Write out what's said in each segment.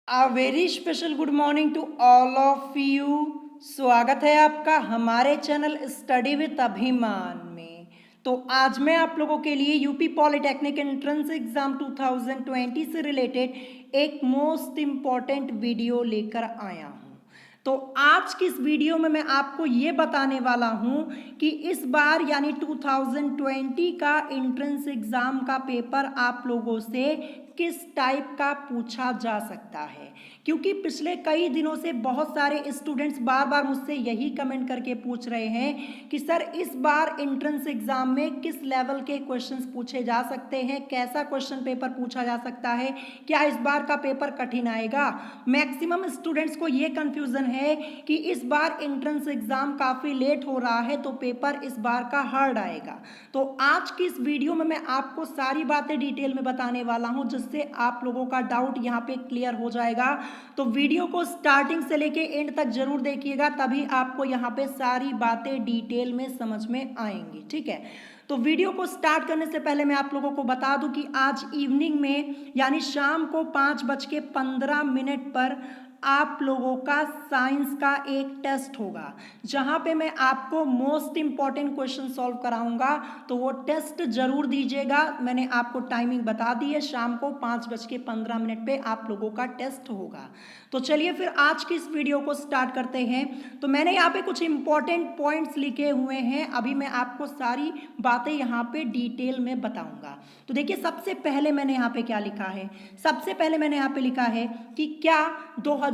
A very special good morning to all of you. स्वागत है आपका हमारे चैनल स्टडी विद अभिमान में। तो आज मैं आप लोगों के लिए यूपी पॉलिटेक्निक एंट्रेंस एग्जाम 2020 से रिलेटेड एक मोस्ट इम्पॉर्टेंट वीडियो लेकर आया हूँ। तो आज की इस वीडियो में मैं आपको ये बताने वाला हूँ कि इस बार यानी 2020 का एंट्रेंस एग्जाम का पेपर आप लोगों से किस टाइप का पूछा जा सकता है, क्योंकि पिछले कई दिनों से बहुत सारे स्टूडेंट्स बार बार मुझसे यही कमेंट करके पूछ रहे हैं कि सर इस बार एंट्रेंस एग्जाम में किस लेवल के क्वेश्चंस पूछे जा सकते हैं, कैसा क्वेश्चन पेपर पूछा जा सकता है, क्या इस बार का पेपर कठिन आएगा। मैक्सिमम स्टूडेंट्स को ये कंफ्यूजन है कि इस बार एंट्रेंस एग्जाम काफ़ी लेट हो रहा है तो पेपर इस बार का हार्ड आएगा। तो आज की इस वीडियो में मैं आपको सारी बातें डिटेल में बताने वाला हूं जिससे आप लोगों का डाउट यहाँ पे क्लियर हो जाएगा। तो वीडियो को स्टार्टिंग से लेके एंड तक जरूर देखिएगा, तभी आपको यहाँ पे सारी बातें डिटेल में समझ में आएंगी। ठीक है, तो वीडियो को स्टार्ट करने से पहले मैं आप लोगों को बता दूं कि आज इवनिंग में यानी शाम को 5:15 पर आप लोगों का साइंस का एक टेस्ट होगा, जहां पे मैं आपको मोस्ट इंपॉर्टेंट क्वेश्चन सॉल्व कराऊंगा। तो वो टेस्ट जरूर दीजिएगा। मैंने आपको टाइमिंग बता दी है, शाम को 5:15 पे आप लोगों का टेस्ट होगा। तो चलिए फिर आज की इस वीडियो को स्टार्ट करते हैं। तो मैंने यहाँ पे कुछ इंपॉर्टेंट पॉइंट्स लिखे हुए हैं, अभी मैं आपको सारी बातें यहाँ पे डिटेल में बताऊंगा। तो देखिए, सबसे पहले मैंने यहाँ पे क्या लिखा है। सबसे पहले मैंने यहाँ पे लिखा है कि क्या 2020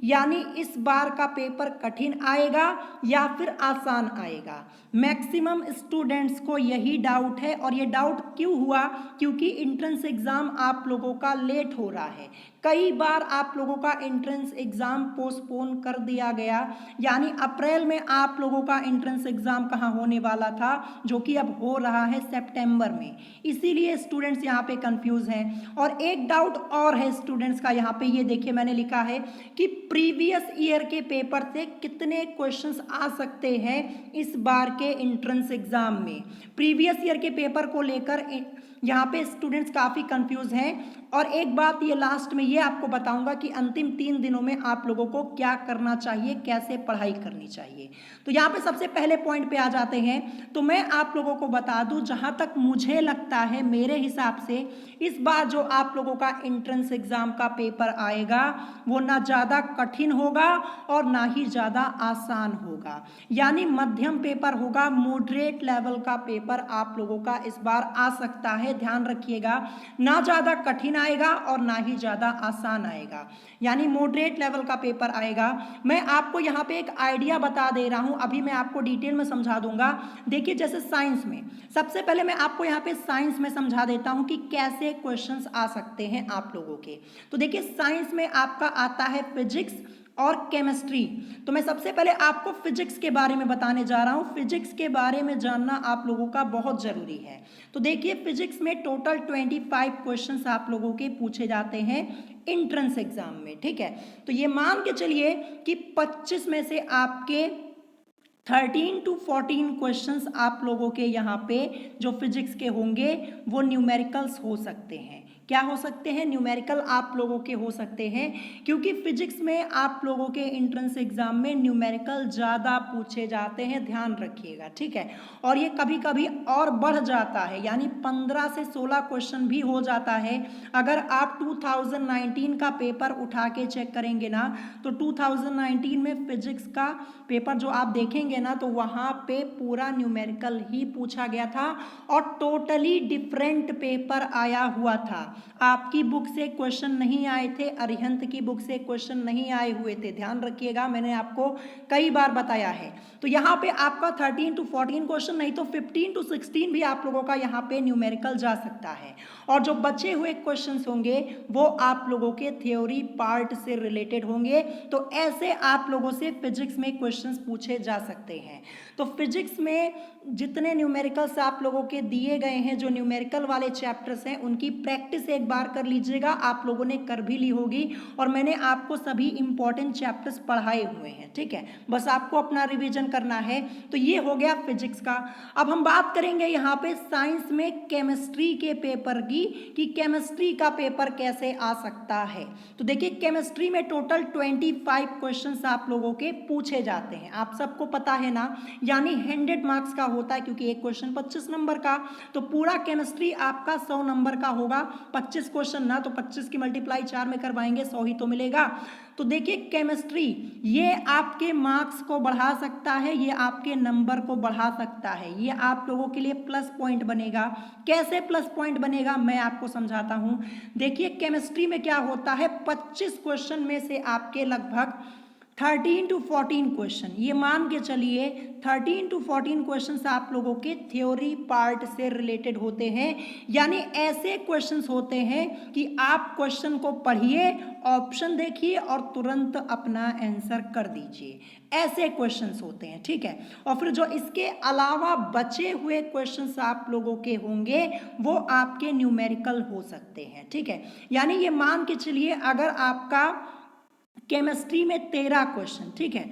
यानी इस बार का पेपर कठिन आएगा या फिर आसान आएगा। मैक्सिमम स्टूडेंट्स को यही डाउट है, और ये डाउट क्यों हुआ, क्योंकि एंट्रेंस एग्जाम आप लोगों का लेट हो रहा है। कई बार आप लोगों का एंट्रेंस एग्जाम पोस्टपोन कर दिया गया, यानी अप्रैल में आप लोगों का एंट्रेंस एग्जाम कहाँ होने वाला था, जो कि अब हो रहा है सितंबर में। इसीलिए स्टूडेंट्स यहाँ पे कंफ्यूज हैं। और एक डाउट और है स्टूडेंट्स का, यहाँ पे ये देखिए मैंने लिखा है कि प्रीवियस ईयर के पेपर से कितने क्वेश्चंस आ सकते हैं इस बार के एंट्रेंस एग्जाम में। प्रीवियस ईयर के पेपर को लेकर यहाँ पे स्टूडेंट्स काफ़ी कंफ्यूज हैं। और एक बात ये लास्ट में ये आपको बताऊंगा कि अंतिम 3 दिनों में आप लोगों को क्या करना चाहिए, कैसे पढ़ाई करनी चाहिए। तो यहाँ पे सबसे पहले पॉइंट पे आ जाते हैं। तो मैं आप लोगों को बता दूं, जहाँ तक मुझे लगता है मेरे हिसाब से इस बार जो आप लोगों का एंट्रेंस एग्जाम का पेपर आएगा वो ना ज़्यादा कठिन होगा और ना ही ज़्यादा आसान होगा, यानी मध्यम पेपर होगा। मॉडरेट लेवल का पेपर आप लोगों का इस बार आ सकता है, ध्यान रखिएगा। ना ज़्यादा कठिन आएगा और ना ही ज़्यादा आसान आएगा, यानी मॉडरेट लेवल का पेपर आएगा। मैं आपको यहाँ पे एक आइडिया बता दे रहा हूँ, अभी मैं आपको डिटेल में समझा दूंगा। देखिए, जैसे साइंस में सबसे पहले मैं आपको यहाँ पे साइंस में समझा देता हूँ कि कैसे क्वेश्चंस आ सकते हैं आप लोगों के। तो देखिए, साइंस में आपका आता है फिजिक्स और केमिस्ट्री। तो मैं सबसे पहले आपको फिजिक्स के बारे में बताने जा रहा हूँ। फिजिक्स के बारे में जानना आप लोगों का बहुत ज़रूरी है। तो देखिए, फिजिक्स में टोटल 25 क्वेश्चंस आप लोगों के पूछे जाते हैं एंट्रेंस एग्जाम में। ठीक है, तो ये मान के चलिए कि 25 में से आपके 13 to 14 क्वेश्चंस आप लोगों के यहाँ पे जो फिजिक्स के होंगे वो न्यूमेरिकल्स हो सकते हैं। क्या हो सकते हैं? न्यूमेरिकल आप लोगों के हो सकते हैं, क्योंकि फिजिक्स में आप लोगों के एंट्रेंस एग्जाम में न्यूमेरिकल ज़्यादा पूछे जाते हैं, ध्यान रखिएगा। ठीक है, और ये कभी कभी और बढ़ जाता है, यानी 15 से 16 क्वेश्चन भी हो जाता है। अगर आप 2019 का पेपर उठा के चेक करेंगे ना, तो 2019 में फिजिक्स का पेपर जो आप देखेंगे ना, तो वहाँ पे पूरा न्यूमेरिकल ही पूछा गया था और टोटली डिफरेंट पेपर आया हुआ था। आपकी बुक से क्वेश्चन नहीं आए थे, अरिहंत की बुक से क्वेश्चन नहीं आए हुए थे, ध्यान रखिएगा, मैंने आपको कई बार बताया है। तो यहाँ पे आपका 13 to 14 क्वेश्चन नहीं तो 15 to 16 भी आप लोगों का यहाँ पे न्यूमेरिकल जा सकता है। और जो बचे हुए क्वेश्चंस होंगे वो आप लोगों के थ्योरी पार्ट से रिलेटेड होंगे। तो ऐसे आप लोगों से फिजिक्स में क्वेश्चंस पूछे जा सकते हैं। तो फिजिक्स में जितने न्यूमेरिकल्स आप लोगों के दिए गए हैं, जो न्यूमेरिकल वाले चैप्टर्स हैं, उनकी प्रैक्टिस से एक बार कर लीजिएगा, आप लोगों ने कर भी ली होगी और मैंने आपको सभी इंपॉर्टेंट चैप्टर्स पढ़ाए हुए हैं, ठीक है, बस आपको अपना रिवीजन करना है। तो ये हो गया फिजिक्स का। अब हम बात करेंगे यहाँ पे साइंस में केमिस्ट्री के पेपर की, कि केमिस्ट्री का पेपर कैसे आ सकता है। तो देखिए केमिस्ट्री में टोटल 25 क्वेश्चंस आप लोगों के पूछे जाते हैं, आप सबको पता है ना, यानी 100 मार्क्स का होता है, क्योंकि एक क्वेश्चन 25 नंबर का, तो पूरा केमिस्ट्री आपका 100 नंबर का होगा। 25 क्वेश्चन ना, तो 25 की मल्टीप्लाई 4 में करवाएंगे, 100 ही तो मिलेगा। तो देखिए केमिस्ट्री ये आपके मार्क्स को बढ़ा सकता है, ये आपके नंबर को बढ़ा सकता है, ये आप लोगों के लिए प्लस पॉइंट बनेगा। कैसे प्लस पॉइंट बनेगा मैं आपको समझाता हूं। देखिए केमिस्ट्री में क्या होता है, 25 क्वेश्चन में से आपके लगभग 13 to 14 क्वेश्चन, ये मान के चलिए 13 to 14 क्वेश्चंस आप लोगों के थ्योरी पार्ट से रिलेटेड होते हैं, यानी ऐसे क्वेश्चंस होते हैं कि आप क्वेश्चन को पढ़िए, ऑप्शन देखिए और तुरंत अपना आंसर कर दीजिए, ऐसे क्वेश्चंस होते हैं, ठीक है। और फिर जो इसके अलावा बचे हुए क्वेश्चंस आप लोगों के होंगे वो आपके न्यूमेरिकल हो सकते हैं, ठीक है। यानी ये मान के चलिए अगर आपका केमिस्ट्री में 13 क्वेश्चन, ठीक है,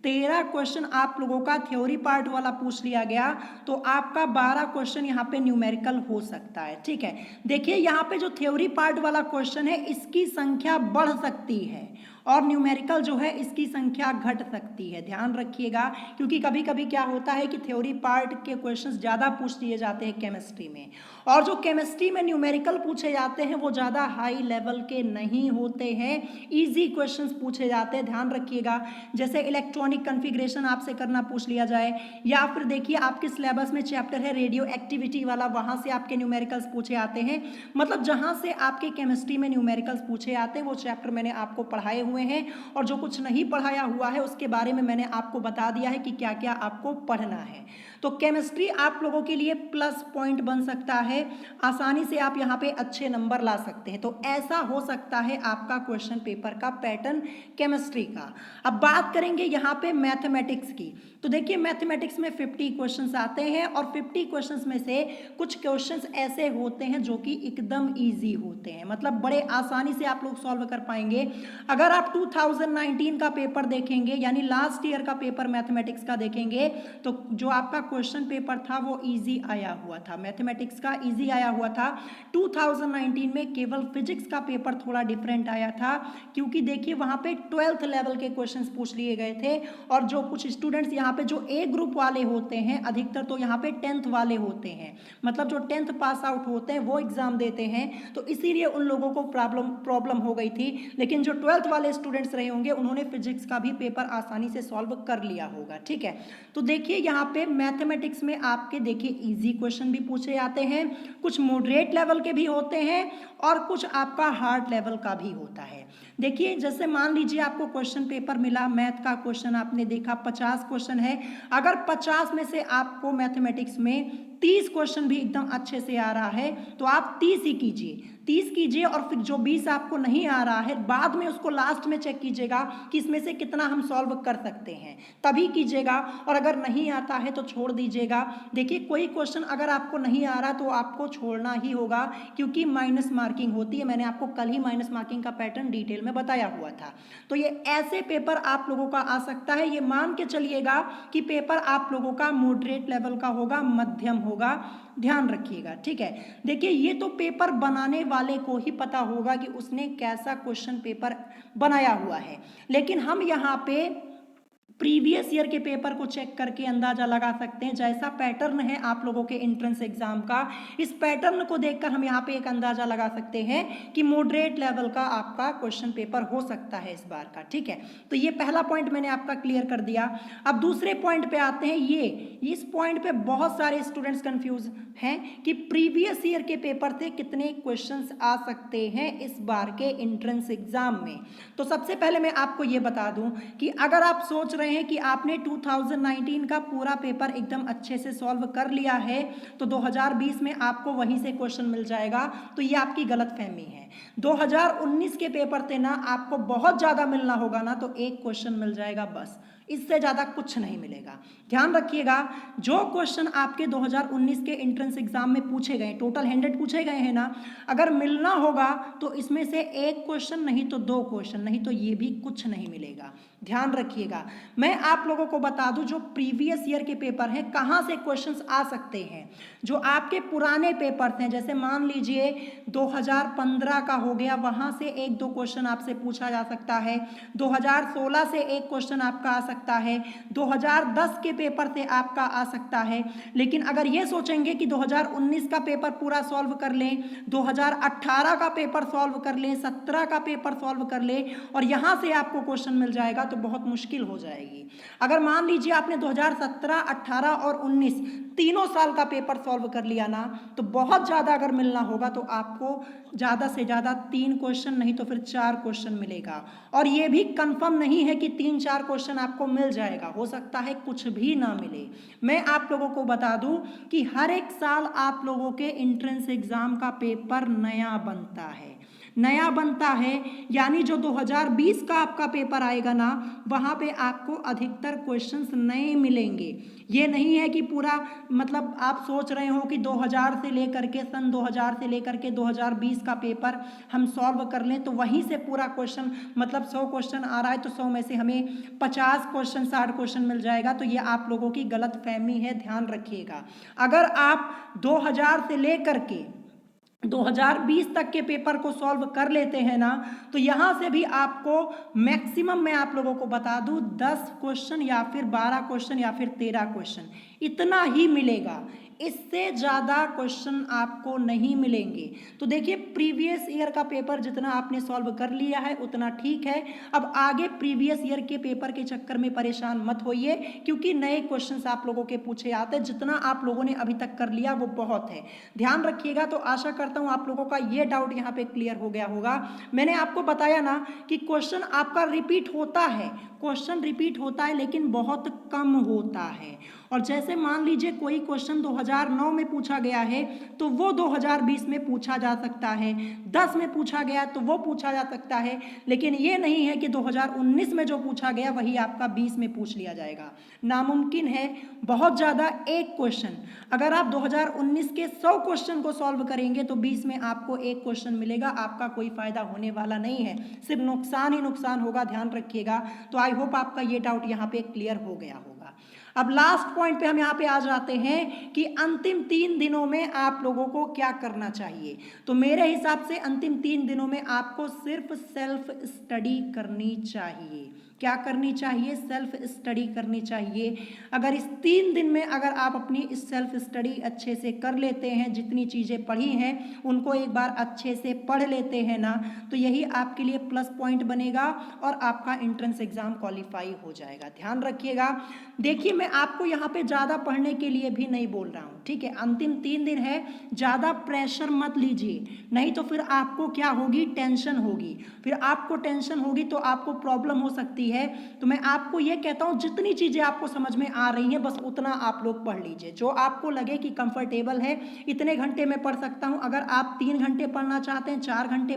13 क्वेश्चन आप लोगों का थ्योरी पार्ट वाला पूछ लिया गया, तो आपका 12 क्वेश्चन यहाँ पे न्यूमेरिकल हो सकता है, ठीक है। देखिए यहाँ पे जो थ्योरी पार्ट वाला क्वेश्चन है इसकी संख्या बढ़ सकती है और न्यूमेरिकल जो है इसकी संख्या घट सकती है, ध्यान रखिएगा, क्योंकि कभी कभी क्या होता है कि थ्योरी पार्ट के क्वेश्चंस ज़्यादा पूछ लिए जाते हैं केमिस्ट्री में, और जो केमिस्ट्री में न्यूमेरिकल पूछे जाते हैं वो ज़्यादा हाई लेवल के नहीं होते हैं, इजी क्वेश्चंस पूछे जाते हैं, ध्यान रखिएगा। जैसे इलेक्ट्रॉनिक कन्फिग्रेशन आपसे करना पूछ लिया जाए, या फिर देखिए आपके सिलेबस में चैप्टर है रेडियो एक्टिविटी वाला, वहाँ से आपके न्यूमेरिकल्स पूछे आते हैं, मतलब जहाँ से आपके केमिस्ट्री में न्यूमेरिकल्स पूछे आते हैं वो चैप्टर मैंने आपको पढ़ाए हुए हैं, और जो कुछ नहीं पढ़ाया हुआ है उसके बारे में मैंने आपको बता दिया है कि क्या क्या आपको पढ़ना है। तो केमिस्ट्री आप लोगों के लिए प्लस पॉइंट बन सकता है, आसानी से आप यहाँ पे अच्छे नंबर ला सकते हैं। तो ऐसा हो सकता है आपका क्वेश्चन पेपर का पैटर्न केमिस्ट्री का। अब बात करेंगे यहाँ पे मैथमेटिक्स की। तो देखिए मैथमेटिक्स में 50 क्वेश्चंस आते हैं और 50 क्वेश्चंस में से कुछ क्वेश्चंस ऐसे होते हैं जो कि एकदम ईजी होते हैं, मतलब बड़े आसानी से आप लोग सॉल्व कर पाएंगे। अगर आप 2019 का पेपर देखेंगे, यानी लास्ट ईयर का पेपर मैथमेटिक्स का देखेंगे, तो जो आपका क्वेश्चन पेपर था वो इजी आया हुआ था, मैथमेटिक्स का इजी आया हुआ था। 2019 में केवल फिजिक्स का पेपर थोड़ा डिफरेंट आया था, क्योंकि देखिए वहाँ पे 12th लेवल के क्वेश्चंस पूछ लिए गए थे, और जो कुछ स्टूडेंट्स यहाँ पे जो ए ग्रुप वाले होते हैं, अधिकतर तो यहाँ पे 10th वाले होते हैं, मतलब जो 10th पास आउट होते हैं वो एग्जाम देते हैं, तो इसीलिए उन लोगों को प्रॉब्लम हो गई थी। लेकिन जो 12th वाले स्टूडेंट्स रहे होंगे उन्होंने फिजिक्स का भी पेपर आसानी से सॉल्व कर लिया होगा, ठीक है। तो देखिए यहाँ पे मैथमेटिक्स में आपके देखिए इजी क्वेश्चन भी पूछे जाते हैं, कुछ मॉडरेट लेवल के भी होते हैं और कुछ आपका हार्ड लेवल का भी होता है। देखिए जैसे मान लीजिए आपको क्वेश्चन पेपर मिला, मैथ का क्वेश्चन आपने देखा 50 क्वेश्चन है, अगर 50 में से आपको मैथमेटिक्स में 30 क्वेश्चन भी एकदम अच्छे से आ रहा है तो आप 30 ही कीजिए, 30 कीजिए, और फिर जो 20 आपको नहीं आ रहा है बाद में उसको लास्ट में चेक कीजिएगा कि इसमें से कितना हम सॉल्व कर सकते हैं, तभी कीजिएगा, और अगर नहीं आता है तो छोड़ दीजिएगा। देखिए कोई क्वेश्चन अगर आपको नहीं आ रहा तो आपको छोड़ना ही होगा, क्योंकि माइनस मार्किंग होती है, मैंने आपको कल ही माइनस मार्किंग का पैटर्न डिटेल में बताया हुआ था। तो ये ऐसे पेपर आप लोगों का आ सकता है, ये मान के चलिएगा कि पेपर आप लोगों का मॉडरेट लेवल का होगा, मध्यम होगा, ध्यान रखिएगा, ठीक है। देखिए ये तो पेपर बनाने वाले को ही पता होगा कि उसने कैसा क्वेश्चन पेपर बनाया हुआ है, लेकिन हम यहाँ पे प्रीवियस ईयर के पेपर को चेक करके अंदाजा लगा सकते हैं। जैसा पैटर्न है आप लोगों के एंट्रेंस एग्जाम का, इस पैटर्न को देखकर हम यहाँ पे एक अंदाजा लगा सकते हैं कि मॉडरेट लेवल का आपका क्वेश्चन पेपर हो सकता है इस बार का, ठीक है। तो ये पहला पॉइंट मैंने आपका क्लियर कर दिया। अब दूसरे पॉइंट पे आते हैं, ये इस पॉइंट पे बहुत सारे स्टूडेंट्स कंफ्यूज हैं कि प्रीवियस ईयर के पेपर से कितने क्वेश्चंस आ सकते हैं इस बार के एंट्रेंस एग्जाम में। तो सबसे पहले मैं आपको ये बता दूं कि अगर आप सोच रहे हैं कि आपने 2019 का पूरा पेपर एकदम अच्छे से सॉल्व कर लिया है तो 2020 में आपको वहीं से क्वेश्चन मिल जाएगा, तो ये आपकी गलतफहमी है। 2019 के पेपर से ना आपको बहुत ज़्यादा मिलना होगा ना तो एक क्वेश्चन मिल जाएगा बस, इससे ज़्यादा कुछ नहीं मिलेगा। ध्यान रखिएगा, जो क्वेश्चन आपके 2019 के एंट्रेंस एग्जाम में पूछे गए, टोटल 100 पूछे गए हैं ना, अगर मिलना होगा तो इसमें से एक क्वेश्चन नहीं तो दो क्वेश्चन, नहीं तो ये भी कुछ नहीं मिलेगा। ध्यान रखिएगा। मैं आप लोगों को बता दूं जो प्रीवियस ईयर के पेपर हैं कहाँ से क्वेश्चंस आ सकते हैं। जो आपके पुराने पेपर हैं, जैसे मान लीजिए 2015 का हो गया, वहाँ से एक दो क्वेश्चन आपसे पूछा जा सकता है। 2016 से एक क्वेश्चन आपका आ सकता है। 2010 के पेपर से आपका आ सकता है। लेकिन अगर ये सोचेंगे कि 2019 का पेपर पूरा सॉल्व कर लें, 2018 का पेपर सॉल्व कर लें, 17 का पेपर सॉल्व कर लें और यहाँ से आपको क्वेश्चन मिल जाएगा तो बहुत मुश्किल हो जाएगी। अगर मान लीजिए आपने 2017, 18 और 19 तीनों साल का पेपर सॉल्व कर लिया ना, तो बहुत ज़्यादा अगर मिलना होगा तो आपको ज़्यादा से ज़्यादा 3 क्वेश्चन नहीं तो फिर 4 क्वेश्चन मिलेगा। और ये भी कंफर्म नहीं है कि 3-4 क्वेश्चन आपको मिल जाएगा, हो सकता है कुछ भी ना मिले। मैं आप लोगों को बता दूं कि हर एक साल आप लोगों के एंट्रेंस एग्जाम का पेपर नया बनता है, नया बनता है। यानी जो 2020 का आपका पेपर आएगा ना, वहाँ पे आपको अधिकतर क्वेश्चंस नए मिलेंगे। ये नहीं है कि पूरा मतलब आप सोच रहे हो कि 2000 से लेकर के सन 2000 से लेकर के 2020 का पेपर हम सॉल्व कर लें तो वहीं से पूरा क्वेश्चन मतलब 100 क्वेश्चन आ रहा है तो 100 में से हमें 50 क्वेश्चन 60 क्वेश्चन मिल जाएगा। तो ये आप लोगों की गलत फहमी है, ध्यान रखिएगा। अगर आप 2000 से लेकर के 2020 तक के पेपर को सॉल्व कर लेते हैं ना, तो यहाँ से भी आपको मैक्सिमम मैं आप लोगों को बता दूं 10 क्वेश्चन या फिर 12 क्वेश्चन या फिर 13 क्वेश्चन इतना ही मिलेगा, इससे ज़्यादा क्वेश्चन आपको नहीं मिलेंगे। तो देखिए प्रीवियस ईयर का पेपर जितना आपने सॉल्व कर लिया है उतना ठीक है। अब आगे प्रीवियस ईयर के पेपर के चक्कर में परेशान मत होइए, क्योंकि नए क्वेश्चंस आप लोगों के पूछे आते हैं। जितना आप लोगों ने अभी तक कर लिया वो बहुत है, ध्यान रखिएगा। तो आशा करता हूँ आप लोगों का ये डाउट यहाँ पे क्लियर हो गया होगा। मैंने आपको बताया ना कि क्वेश्चन आपका रिपीट होता है, क्वेश्चन रिपीट होता है लेकिन बहुत कम होता है। और जैसे मान लीजिए कोई क्वेश्चन 2009 में पूछा गया है तो वो 2020 में पूछा जा सकता है, 10 में पूछा गया तो वो पूछा जा सकता है। लेकिन ये नहीं है कि 2019 में जो पूछा गया वही आपका 20 में पूछ लिया जाएगा, नामुमकिन है। बहुत ज़्यादा एक क्वेश्चन, अगर आप 2019 के 100 क्वेश्चन को सॉल्व करेंगे तो 20 में आपको एक क्वेश्चन मिलेगा, आपका कोई फायदा होने वाला नहीं है, सिर्फ नुकसान ही नुकसान होगा, ध्यान रखिएगा। तो आई होप आपका ये डाउट यहाँ पे क्लियर हो गया होगा। अब लास्ट पॉइंट पे हम यहाँ पे आ जाते हैं कि अंतिम 3 दिनों में आप लोगों को क्या करना चाहिए। तो मेरे हिसाब से अंतिम 3 दिनों में आपको सिर्फ सेल्फ स्टडी करनी चाहिए। क्या करनी चाहिए? सेल्फ स्टडी करनी चाहिए। अगर इस 3 दिन में अगर आप अपनी इस सेल्फ स्टडी अच्छे से कर लेते हैं, जितनी चीज़ें पढ़ी हैं उनको एक बार अच्छे से पढ़ लेते हैं ना, तो यही आपके लिए प्लस पॉइंट बनेगा और आपका एंट्रेंस एग्जाम क्वालिफाई हो जाएगा। ध्यान रखिएगा। देखिए मैं आपको यहाँ पे ज़्यादा पढ़ने के लिए भी नहीं बोल रहा हूँ, ठीक है। अंतिम 3 दिन है, ज़्यादा प्रेशर मत लीजिए, नहीं तो फिर आपको क्या होगी, टेंशन होगी। फिर आपको टेंशन होगी तो आपको प्रॉब्लम हो सकती है। तो मैं आपको ये कहता हूँ जितनी चीज़ें आपको समझ में आ रही हैं बस उतना आप लोग पढ़ लीजिए। जो आपको लगे कि कंफर्टेबल है, इतने घंटे में पढ़ सकता हूँ। अगर आप 3 घंटे पढ़ना चाहते हैं, 4 घंटे,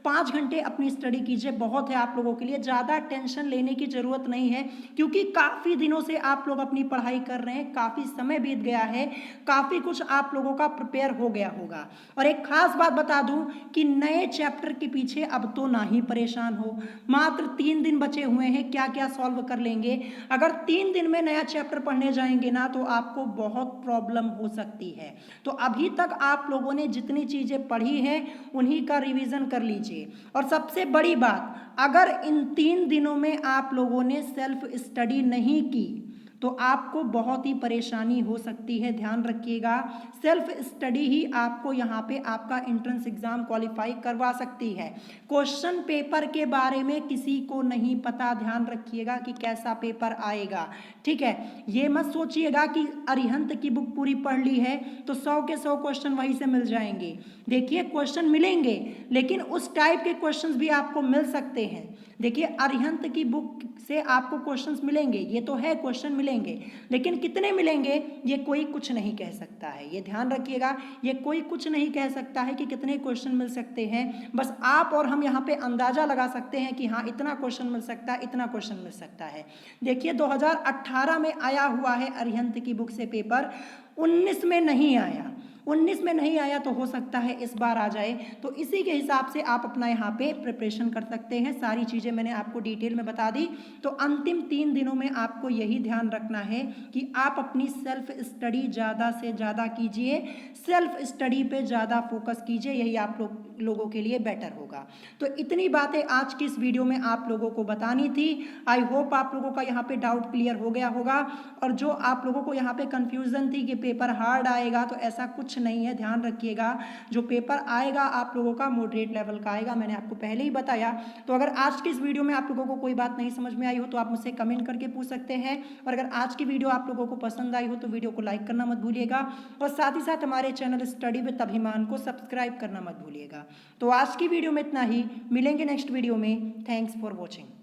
5 घंटे अपनी स्टडी कीजिए, बहुत है आप लोगों के लिए। ज़्यादा टेंशन लेने की ज़रूरत नहीं है, क्योंकि काफ़ी दिनों से आप लोग अपनी पढ़ाई कर रहे हैं, काफ़ी समय बीत गया है, काफ़ी कुछ आप लोगों का प्रिपेयर हो गया होगा। और एक खास बात बता दूं कि नए चैप्टर के पीछे अब तो ना ही परेशान हो, मात्र 3 दिन बचे हुए हैं, क्या क्या सॉल्व कर लेंगे। अगर 3 दिन में नया चैप्टर पढ़ने जाएंगे ना तो आपको बहुत प्रॉब्लम हो सकती है। तो अभी तक आप लोगों ने जितनी चीज़ें पढ़ी हैं उन्हीं का रिवीजन कर लीजिए। और सबसे बड़ी बात, अगर इन 3 दिनों में आप लोगों ने सेल्फ स्टडी नहीं की तो आपको बहुत ही परेशानी हो सकती है, ध्यान रखिएगा। सेल्फ स्टडी ही आपको यहाँ पे आपका एंट्रेंस एग्जाम क्वालिफाई करवा सकती है। क्वेश्चन पेपर के बारे में किसी को नहीं पता, ध्यान रखिएगा कि कैसा पेपर आएगा, ठीक है। ये मत सोचिएगा कि अरिहंत की बुक पूरी पढ़ ली है तो 100 के 100 क्वेश्चन वहीं से मिल जाएंगे। देखिए क्वेश्चन मिलेंगे लेकिन उस टाइप के क्वेश्चंस भी आपको मिल सकते हैं। देखिए अरिहंत की बुक से आपको क्वेश्चंस मिलेंगे, ये तो है क्वेश्चन मिलेंगे, मिलेंगे, लेकिन कितने मिलेंगे ये कोई कुछ नहीं कह सकता है। ये ध्यान रखिएगा, ये कोई कुछ नहीं कह सकता है कि कितने क्वेश्चन मिल सकते हैं। बस आप और हम यहाँ पे अंदाजा लगा सकते हैं कि हाँ इतना क्वेश्चन मिल सकता है, इतना क्वेश्चन मिल सकता है। देखिए 2018 में आया हुआ है अरिहंत की बुक से पेपर, 19 में नहीं आया। 19 में नहीं आया तो हो सकता है इस बार आ जाए। तो इसी के हिसाब से आप अपना यहाँ पे प्रिपरेशन कर सकते हैं। सारी चीज़ें मैंने आपको डिटेल में बता दी। तो अंतिम 3 दिनों में आपको यही ध्यान रखना है कि आप अपनी सेल्फ स्टडी ज़्यादा से ज़्यादा कीजिए, सेल्फ स्टडी पे ज़्यादा फोकस कीजिए, यही आप लोगों के लिए बेटर होगा। तो इतनी बातें आज की इस वीडियो में आप लोगों को बतानी थी। आई होप आप लोगों का यहाँ पे डाउट क्लियर हो गया होगा। और जो आप लोगों को यहाँ पे कंफ्यूजन थी कि पेपर हार्ड आएगा, तो ऐसा कुछ नहीं है। ध्यान रखिएगा, जो पेपर आएगा आप लोगों का मॉडरेट लेवल का आएगा, मैंने आपको पहले ही बताया। तो अगर आज की इस वीडियो में आप लोगों को कोई बात नहीं समझ में आई हो तो आप मुझसे कमेंट करके पूछ सकते हैं। और अगर आज की वीडियो आप लोगों को पसंद आई हो तो वीडियो को लाइक करना मत भूलिएगा, और साथ ही साथ हमारे चैनल स्टडी विद अभिमान को सब्सक्राइब करना मत भूलिएगा। तो आज की वीडियो में इतना ही, मिलेंगे नेक्स्ट वीडियो में। Thanks for watching.